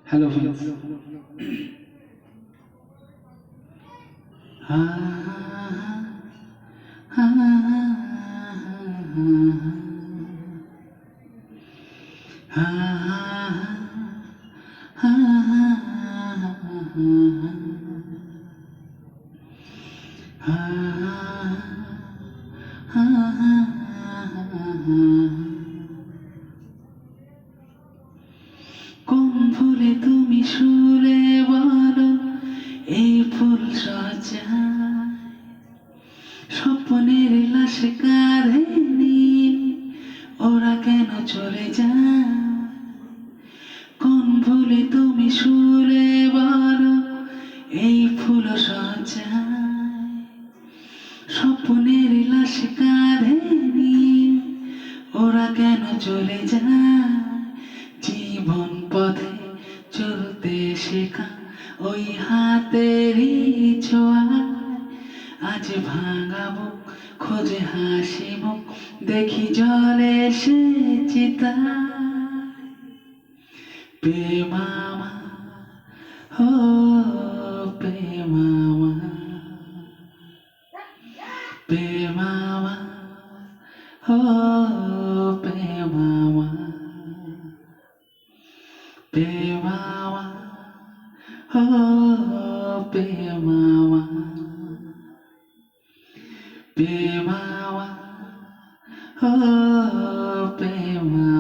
Hello friends. কোন ফুলে তুমি শুলে বলো, এই ফুল সজ্জায় স্বপ্নের লাশ কাঁধে নিয়ে ওরা কেন চলে যায়? কোন ফুলে তুমি শুলে বলো, এই ফুল সজ্জায় স্বপ্নের লাশ কাঁধে নিয়ে ওরা কেন চলে যায়? জীবন পথে চলতে শেখা ওই হাতেরই ছোঁয়ায় আজ ভাঙা বুক খোঁজে হাসি মুখ, দেখি জলে সে চিতায়। প্রেমামা হো প্রেমামা, প্রেমামা হো প্রেমামা, প্রেমামা হো প্রেমামা, প্রেমামা হো প্রেমামা।